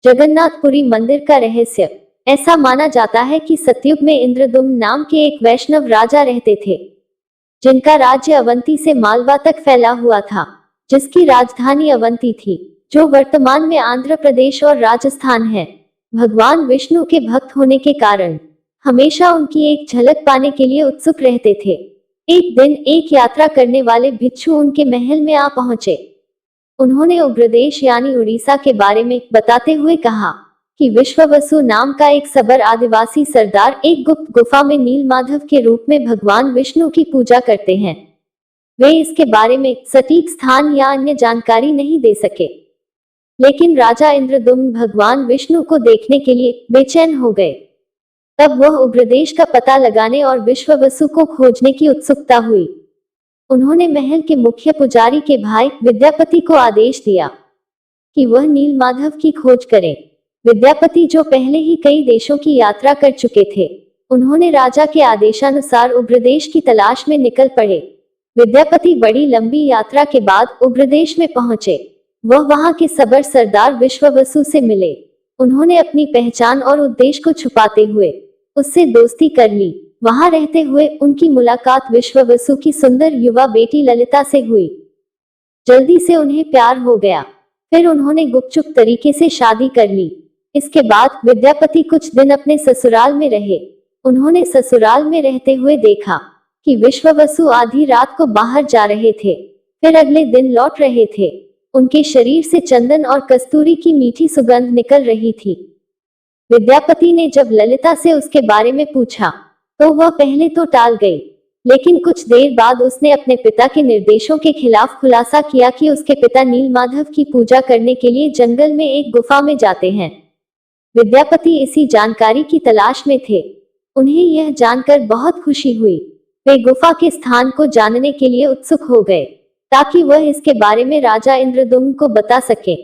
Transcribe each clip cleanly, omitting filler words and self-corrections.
जगन्नाथपुरी मंदिर का रहस्य। ऐसा माना जाता है कि सतयुग में इंद्रदुम्न नाम के एक वैष्णव राजा रहते थे, जिनका राज्य अवंती से मालवा तक फैला हुआ था, जिसकी राजधानी अवंती थी, जो वर्तमान में आंध्र प्रदेश और राजस्थान है। भगवान विष्णु के भक्त होने के कारण हमेशा उनकी एक झलक पाने के लिए उत्सुक रहते थे। एक दिन एक यात्रा करने वाले भिक्षु उनके महल में आ पहुंचे। उन्होंने उग्रदेश यानी उड़ीसा के बारे में बताते हुए कहा कि विश्ववसु नाम का एक सबर आदिवासी सरदार एक गुप्त गुफा में नीलमाधव के रूप में भगवान विष्णु की पूजा करते हैं। वे इसके बारे में सटीक स्थान या अन्य जानकारी नहीं दे सके, लेकिन राजा इंद्रदुम्न भगवान विष्णु को देखने के लिए बेचैन हो गए। तब वह उग्रदेश का पता लगाने और विश्ववसु को खोजने की उत्सुकता हुई। उन्होंने महल के मुख्य पुजारी के भाई विद्यापति को आदेश दिया कि वह नीलमाधव की खोज करें। विद्यापति, जो पहले ही कई देशों की यात्रा कर चुके थे, उन्होंने राजा के आदेशानुसार उग्रदेश की तलाश में निकल पड़े। विद्यापति बड़ी लंबी यात्रा के बाद उग्रदेश में पहुंचे। वह वहां के सबर सरदार विश्ववसु से मिले। उन्होंने अपनी पहचान और उद्देश्य को छुपाते हुए उससे दोस्ती कर ली। वहां रहते हुए उनकी मुलाकात विश्ववसु की सुंदर युवा बेटी ललिता से हुई। जल्दी से उन्हें प्यार हो गया। फिर उन्होंने गुपचुप तरीके से शादी कर ली। इसके बाद विद्यापति कुछ दिन अपने ससुराल में रहे। उन्होंने ससुराल में रहते हुए देखा कि विश्ववसु आधी रात को बाहर जा रहे थे, फिर अगले दिन लौट रहे थे। उनके शरीर से चंदन और कस्तूरी की मीठी सुगंध निकल रही थी। विद्यापति ने जब ललिता से उसके बारे में पूछा तो वह पहले तो टाल गई, लेकिन कुछ देर बाद उसने अपने पिता के निर्देशों के खिलाफ खुलासा किया कि उसके पिता नीलमाधव की पूजा करने के लिए जंगल में एक गुफा में जाते हैं। विद्यापति इसी जानकारी की तलाश में थे। उन्हें यह जानकर बहुत खुशी हुई। वे गुफा के स्थान को जानने के लिए उत्सुक हो गए ताकि वह इसके बारे में राजा इंद्रदुम्न को बता सके।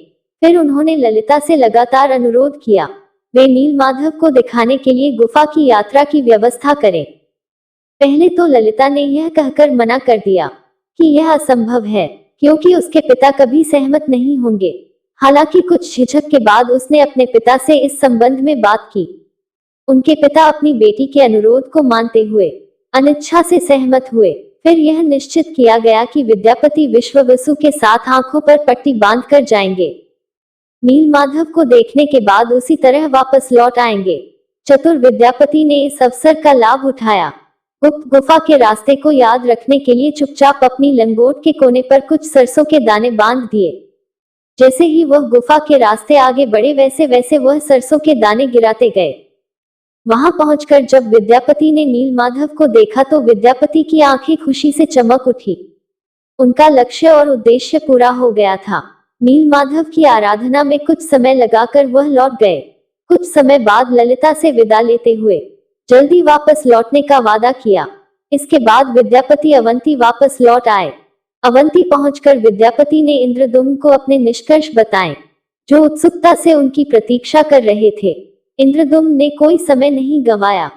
फिर उन्होंने ललिता से लगातार अनुरोध किया वे नीलमाधव को दिखाने के लिए गुफा की यात्रा की व्यवस्था करें। पहले तो ललिता ने यह कहकर मना कर दिया कि यह असंभव है, क्योंकि उसके पिता कभी सहमत नहीं होंगे। हालांकि कुछ झिझक के बाद उसने अपने पिता से इस संबंध में बात की। उनके पिता अपनी बेटी के अनुरोध को मानते हुए अनिच्छा से सहमत हुए। फिर यह निश्चित किया गया कि विद्यापति विश्ववसु के साथ आंखों पर पट्टी बांधकर जाएंगे। नीलमाधव को देखने के बाद उसी तरह वापस लौट आएंगे। चतुर विद्यापति ने इस अवसर का लाभ उठाया। गुप्त गुफा के रास्ते को याद रखने के लिए चुपचाप अपनी लंगोट के कोने पर कुछ सरसों के दाने बांध दिए। जैसे ही वह गुफा के रास्ते आगे बढ़े, वैसे वैसे वह सरसों के दाने गिराते गए। वहां पहुंचकर जब विद्यापति ने नीलमाधव को देखा तो विद्यापति की आंखें खुशी से चमक उठी। उनका लक्ष्य और उद्देश्य पूरा हो गया था। नीलमाधव की आराधना में कुछ समय लगाकर वह लौट गए। कुछ समय बाद ललिता से विदा लेते हुए जल्दी वापस लौटने का वादा किया। इसके बाद विद्यापति अवंती वापस लौट आए। अवंती पहुंचकर विद्यापति ने इंद्रदुम्न को अपने निष्कर्ष बताए, जो उत्सुकता से उनकी प्रतीक्षा कर रहे थे। इंद्रदुम्न ने कोई समय नहीं गंवाया।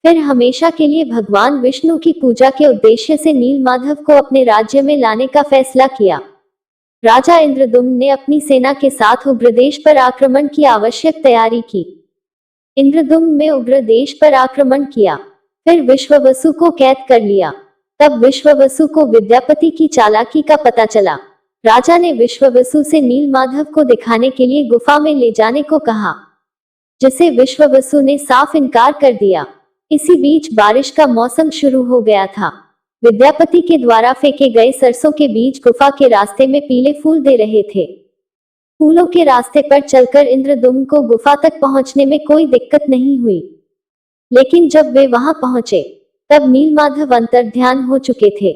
फिर हमेशा के लिए भगवान विष्णु की पूजा के उद्देश्य से नीलमाधव को अपने राज्य में लाने का फैसला किया। राजा इंद्रदुम्न ने अपनी सेना के साथ उग्रदेश पर आक्रमण की आवश्यक तैयारी की। इंद्रदुम्न ने उग्रदेश पर आक्रमण किया, फिर विश्ववसु को कैद कर लिया। तब विश्ववसु को विद्यापति की चालाकी का पता चला। राजा ने विश्ववसु से नीलमाधव को दिखाने के लिए गुफा में ले जाने को कहा, जिसे विश्ववसु ने साफ इनकार कर दिया। इसी बीच बारिश का मौसम शुरू हो गया था। विद्यापति के द्वारा फेंके गए सरसों के बीज गुफा के रास्ते में पीले फूल दे रहे थे। फूलों के रास्ते पर चलकर इंद्रदुम्न को गुफा तक पहुंचने में कोई दिक्कत नहीं हुई। लेकिन जब वे वहां पहुंचे तब नीलमाधव अंतर्ध्यान हो चुके थे।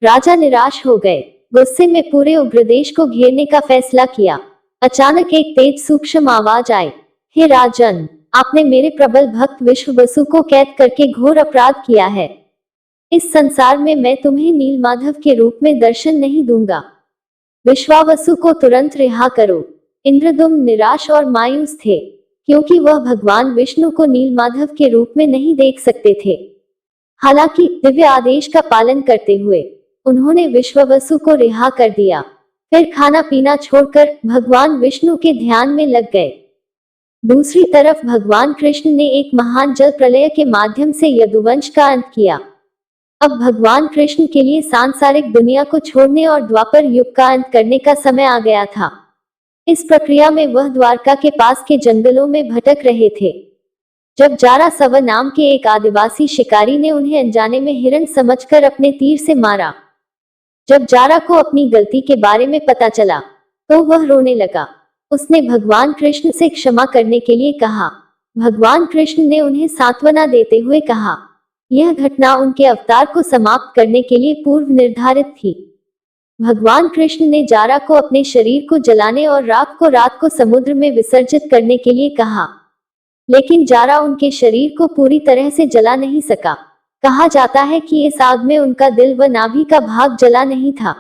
राजा निराश हो गए। गुस्से में पूरे उग्रदेश को घेरने का फैसला किया। अचानक एक तेज सूक्ष्म आवाज आई, हे राजन, आपने मेरे प्रबल भक्त विश्ववसु को कैद करके घोर अपराध किया है। इस संसार में मैं तुम्हें नीलमाधव के रूप में दर्शन नहीं दूंगा। विश्वावसु को तुरंत रिहा करो। इंद्रदुम्न निराश और मायूस थे, क्योंकि वह भगवान विष्णु को नीलमाधव के रूप में नहीं देख सकते थे। हालांकि दिव्य आदेश का पालन करते हुए उन्होंने विश्ववसु को रिहा कर दिया। फिर खाना पीना छोड़कर भगवान विष्णु के ध्यान में लग गए। दूसरी तरफ भगवान कृष्ण ने एक महान जल प्रलय के माध्यम से यदुवंश का अंत किया। अब भगवान कृष्ण के लिए सांसारिक दुनिया को छोड़ने और द्वापर युग का अंत करने का समय आ गया था। इस प्रक्रिया में वह द्वारका के पास के जंगलों में भटक रहे थे, जब जारासव नाम के एक आदिवासी शिकारी ने उन्हें अनजाने में हिरण समझकर अपने तीर से मारा। जब जारा को अपनी गलती के बारे में पता चला तो वह रोने लगा। उसने भगवान कृष्ण से क्षमा करने के लिए कहा। भगवान कृष्ण ने उन्हें सांत्वना देते हुए कहा, यह घटना उनके अवतार को समाप्त करने के लिए पूर्व निर्धारित थी। भगवान कृष्ण ने जारा को अपने शरीर को जलाने और राख को रात को समुद्र में विसर्जित करने के लिए कहा, लेकिन जारा उनके शरीर को पूरी तरह से जला नहीं सका। कहा जाता है कि इस आग में उनका दिल व नाभि का भाग जला नहीं था।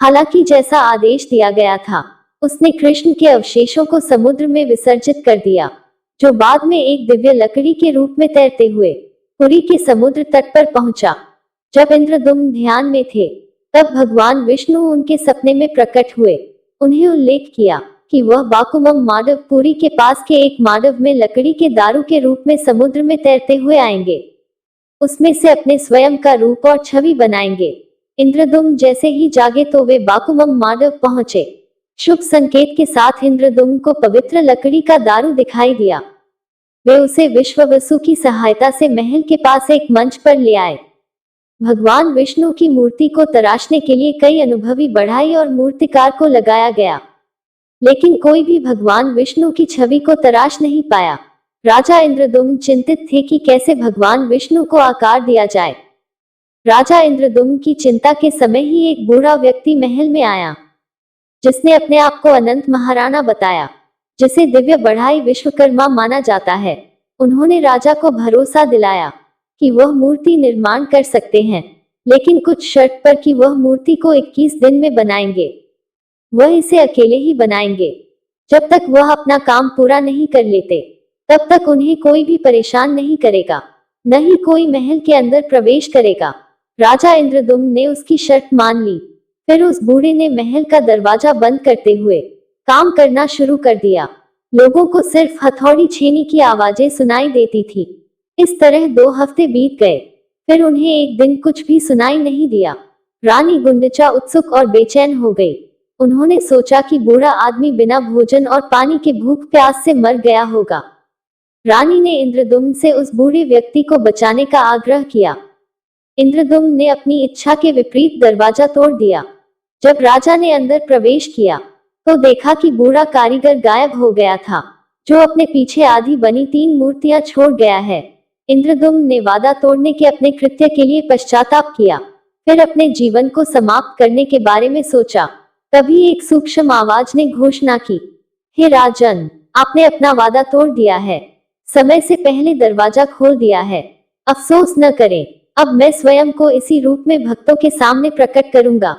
हालांकि जैसा आदेश दिया गया था, उसने कृष्ण के अवशेषों को समुद्र में विसर्जित कर दिया, जो बाद में एक दिव्य लकड़ी के रूप में तैरते हुए पुरी के समुद्र तट पर पहुंचा। जब इंद्रदुम्न ध्यान में थे, तब भगवान विष्णु उनके सपने में प्रकट हुए। उन्हें उल्लेख किया कि वह बाकुमम माडव पुरी के पास के एक माडव में लकड़ी के दारू के रूप में समुद्र में तैरते हुए आएंगे। उसमें से अपने स्वयं का रूप और छवि बनाएंगे। इंद्रदुम्न जैसे ही जागे तो वे बाकुमम माडव पहुंचे। शुभ संकेत के साथ इंद्रदुम्न को पवित्र लकड़ी का दारू दिखाई दिया। वे उसे विश्ववसु की सहायता से महल के पास एक मंच पर ले आए। भगवान विष्णु की मूर्ति को तराशने के लिए कई अनुभवी बढ़ाई और मूर्तिकार को लगाया गया, लेकिन कोई भी भगवान विष्णु की छवि को तराश नहीं पाया। राजा इंद्रदुम्न चिंतित थे कि कैसे भगवान विष्णु को आकार दिया जाए। राजा इंद्रदुम्न की चिंता के समय ही एक बूढ़ा व्यक्ति महल में आया, जिसने अपने आप को अनंत महाराणा बताया, जिसे दिव्य बढ़ाई विश्वकर्मा माना जाता है। उन्होंने राजा को भरोसा दिलाया कि वह मूर्ति निर्माण कर सकते हैं, लेकिन कुछ शर्त पर कि वह मूर्ति को 21 दिन में बनाएंगे। वह इसे अकेले ही बनाएंगे। जब तक वह अपना काम पूरा नहीं कर लेते, तब तक उन्हें कोई भी परेशान नहीं करेगा, न ही कोई महल के अंदर प्रवेश करेगा। राजा इंद्रदुम्न ने उसकी शर्त मान ली। फिर उस बूढ़े ने महल का दरवाजा बंद करते हुए काम करना शुरू कर दिया। लोगों को सिर्फ हथौड़ी छेनी की आवाजें सुनाई देती थी। इस तरह 2 हफ्ते बीत गए। फिर उन्हें एक दिन कुछ भी सुनाई नहीं दिया। रानी गुंडचा उत्सुक और बेचैन हो गई। उन्होंने सोचा कि बूढ़ा आदमी बिना भोजन और पानी के भूख प्यास से मर गया होगा। रानी ने इंद्रदुम्न से उस बूढ़े व्यक्ति को बचाने का आग्रह किया। इंद्रदुम्न ने अपनी इच्छा के विपरीत दरवाजा तोड़ दिया। जब राजा ने अंदर प्रवेश किया तो देखा कि बूढ़ा कारीगर गायब हो गया था, जो अपने पीछे आधी बनी 3 मूर्तियां छोड़ गया है। इंद्रदुम्न ने वादा तोड़ने के अपने कृत्य के लिए पश्चाताप किया, फिर अपने जीवन को समाप्त करने के बारे में सोचा। तभी एक सूक्ष्म आवाज ने घोषणा की, हे राजन, आपने अपना वादा तोड़ दिया है, समय से पहले दरवाजा खोल दिया है। अफसोस न करें, अब मैं स्वयं को इसी रूप में भक्तों के सामने प्रकट करूंगा।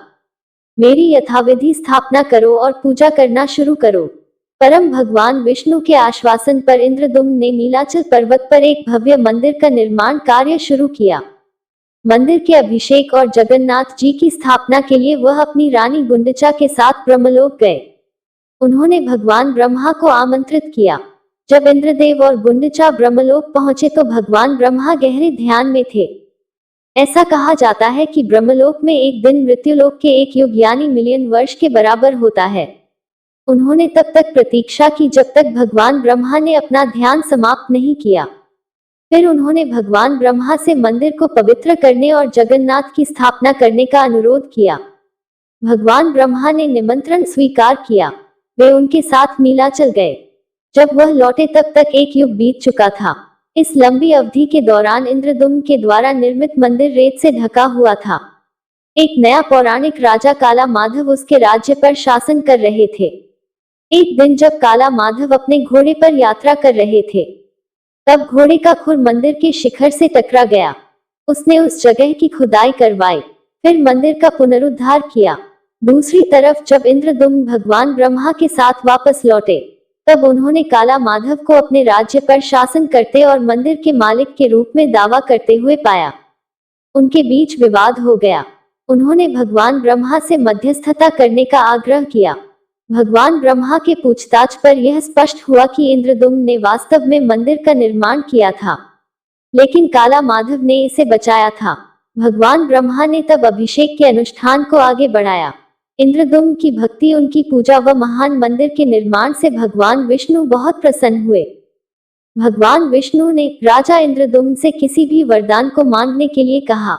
मेरी यथाविधि स्थापना करो और पूजा करना शुरू करो। परम भगवान विष्णु के आश्वासन पर इंद्रदुम्न ने नीलाचल पर्वत पर एक भव्य मंदिर का निर्माण कार्य शुरू किया। मंदिर के अभिषेक और जगन्नाथ जी की स्थापना के लिए वह अपनी रानी गुंडचा के साथ ब्रह्मलोक गए। उन्होंने भगवान ब्रह्मा को आमंत्रित किया। जब इंद्रदेव और गुंडचा ब्रह्मलोक पहुंचे तो भगवान ब्रह्मा गहरे ध्यान में थे। ऐसा कहा जाता है कि ब्रह्मलोक में एक दिन मृत्युलोक के 1 युग यानी मिलियन वर्ष के बराबर होता है। उन्होंने तब तक प्रतीक्षा की जब तक भगवान ब्रह्मा ने अपना ध्यान समाप्त नहीं किया। फिर उन्होंने भगवान ब्रह्मा से मंदिर को पवित्र करने और जगन्नाथ की स्थापना करने का अनुरोध किया। भगवान ब्रह्मा ने निमंत्रण स्वीकार किया। वे उनके साथ नीलाचल गए। जब वह लौटे तब तक 1 युग बीत चुका था। इस लंबी अवधि के दौरान इंद्रदुम्न के द्वारा निर्मित मंदिर रेत से ढका हुआ था। एक नया पौराणिक राजा काला माधव उसके राज्य पर शासन कर रहे थे। एक दिन जब काला माधव अपने घोड़े पर यात्रा कर रहे थे, तब घोड़े का खुर मंदिर के शिखर से टकरा गया। उसने उस जगह की खुदाई करवाई, फिर मंदिर का पुनरुद्धार किया। दूसरी तरफ जब इंद्रदुम्न भगवान ब्रह्मा के साथ वापस लौटे, तब उन्होंने काला माधव को अपने राज्य पर शासन करते और मंदिर के मालिक के रूप में दावा करते हुए पाया। उनके बीच विवाद हो गया। उन्होंने भगवान ब्रह्मा से मध्यस्थता करने का आग्रह किया। भगवान ब्रह्मा के पूछताछ पर यह स्पष्ट हुआ कि इंद्रदुम्न ने वास्तव में मंदिर का निर्माण किया था, लेकिन काला माधव ने इसे बचाया था। भगवान ब्रह्मा ने तब अभिषेक के अनुष्ठान को आगे बढ़ाया। इंद्रदुम्न की भक्ति, उनकी पूजा व महान मंदिर के निर्माण से भगवान विष्णु बहुत प्रसन्न हुए। भगवान विष्णु ने राजा इंद्रदुम्न से किसी भी वरदान को मांगने के लिए कहा।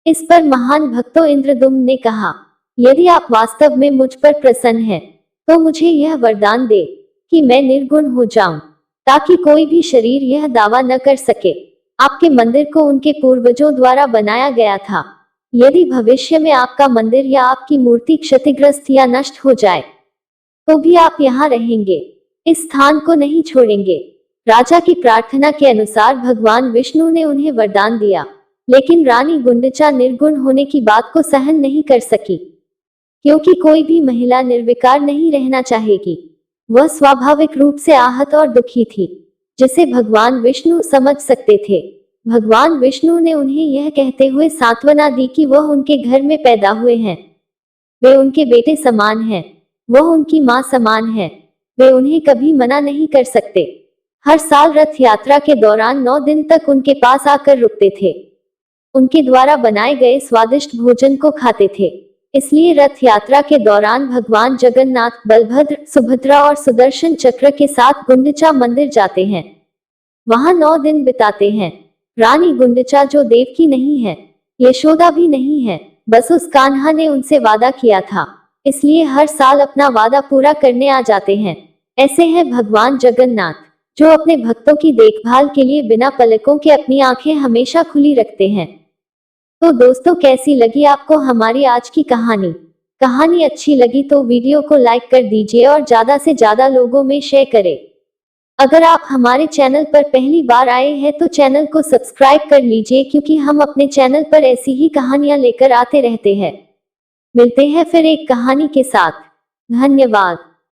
इस पर महान भक्तों इंद्रदुम्न ने कहा, यदि आप वास्तव में मुझ पर प्रसन्न हैं, तो मुझे यह वरदान दे कि मैं निर्गुण हो जाऊं, ताकि कोई भी शरीर यह दावा न कर सके आपके मंदिर को उनके पूर्वजों द्वारा बनाया गया था। यदि भविष्य में आपका मंदिर या आपकी मूर्ति क्षतिग्रस्त या नष्ट हो जाए, तो भी आप यहाँ रहेंगे, इस स्थान को नहीं छोड़ेंगे। राजा की प्रार्थना के अनुसार भगवान विष्णु ने उन्हें वरदान दिया, लेकिन रानी गुंडचा निर्गुण होने की बात को सहन नहीं कर सकी, क्योंकि कोई भी महिला निर्विकार नहीं रहना चाहेगी। वह स्वाभाविक रूप से आहत और दुखी थी, जिसे भगवान विष्णु समझ सकते थे। भगवान विष्णु ने उन्हें यह कहते हुए सांत्वना दी कि वह उनके घर में पैदा हुए हैं, वे उनके बेटे समान हैं, वह उनकी मां समान है, वे उन्हें कभी मना नहीं कर सकते। हर साल रथ यात्रा के दौरान 9 दिन तक उनके पास आकर रुकते थे, उनके द्वारा बनाए गए स्वादिष्ट भोजन को खाते थे। इसलिए रथ यात्रा के दौरान भगवान जगन्नाथ, बलभद्र, सुभद्रा और सुदर्शन चक्र के साथ गुंडिचा मंदिर जाते हैं, वहां 9 दिन बिताते हैं। रानी गुंडिचा जो देवकी नहीं है, यशोदा भी नहीं है, बस उस कान्हा ने उनसे वादा किया था, इसलिए हर साल अपना वादा पूरा करने आ जाते हैं। ऐसे हैं भगवान जगन्नाथ, जो अपने भक्तों की देखभाल के लिए बिना पलकों के अपनी आंखें हमेशा खुली रखते हैं। तो दोस्तों, कैसी लगी आपको हमारी आज की कहानी अच्छी लगी तो वीडियो को लाइक कर दीजिए और ज्यादा से ज्यादा लोगों में शेयर करें। अगर आप हमारे चैनल पर पहली बार आए हैं तो चैनल को सब्सक्राइब कर लीजिए, क्योंकि हम अपने चैनल पर ऐसी ही कहानियां लेकर आते रहते हैं। मिलते हैं फिर एक कहानी के साथ। धन्यवाद।